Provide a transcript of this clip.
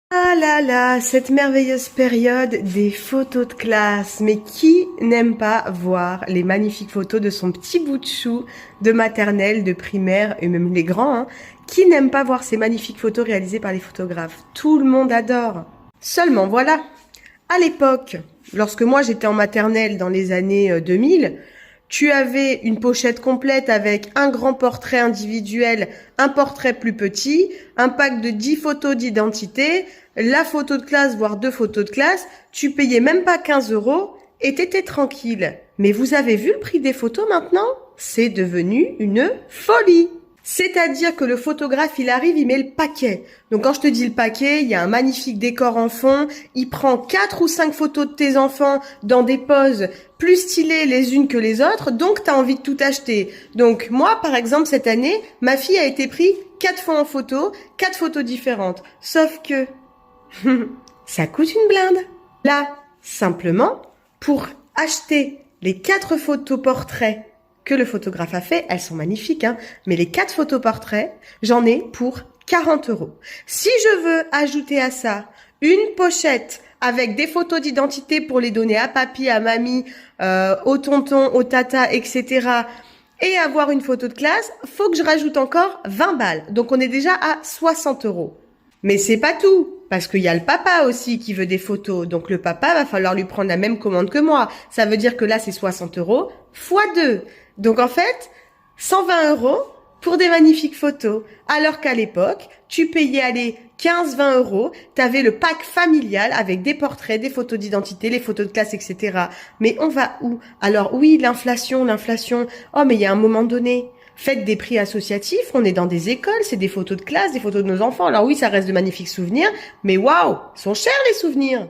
Ah là là, cette merveilleuse période des photos de classe. Mais qui n'aime pas voir les magnifiques photos de son petit bout de chou de maternelle, de primaire et même les grands, hein. Qui n'aime pas voir ces magnifiques photos réalisées par les photographes? Tout le monde adore. Seulement voilà, à l'époque, lorsque moi j'étais en maternelle dans les années 2000, tu avais une pochette complète avec un grand portrait individuel, un portrait plus petit, un pack de 10 photos d'identité, la photo de classe, voire 2 photos de classe. Tu payais même pas 15 € et t'étais tranquille. Mais vous avez vu le prix des photos maintenant? C'est devenu une folie. C'est-à-dire que le photographe, il arrive, il met le paquet. Donc quand je te dis le paquet, il y a un magnifique décor en fond, il prend 4 ou 5 photos de tes enfants dans des poses plus stylées les unes que les autres, donc tu as envie de tout acheter. Donc moi, par exemple, cette année, ma fille a été prise 4 fois en photo, 4 photos différentes. Sauf que ça coûte une blinde. Là, simplement, pour acheter les 4 photos portraits que le photographe a fait, elles sont magnifiques, hein, mais les 4 photos portraits, j'en ai pour 40 €. Si je veux ajouter à ça une pochette avec des photos d'identité pour les donner à papy, à mamie, au tonton, au tata, etc., et avoir une photo de classe, faut que je rajoute encore 20 balles. Donc on est déjà à 60 €. Mais c'est pas tout, parce qu'il y a le papa aussi qui veut des photos. Donc le papa, va falloir lui prendre la même commande que moi. Ça veut dire que là, c'est 60 € fois 2. Donc en fait, 120 € pour des magnifiques photos. Alors qu'à l'époque, tu payais, allez, 15-20 €, t'avais le pack familial avec des portraits, des photos d'identité, les photos de classe, etc. Mais on va où? Alors oui, l'inflation. Oh, mais il y a un moment donné. Faites des prix associatifs, on est dans des écoles, c'est des photos de classe, des photos de nos enfants. Alors oui, ça reste de magnifiques souvenirs, mais waouh, ils sont chers les souvenirs.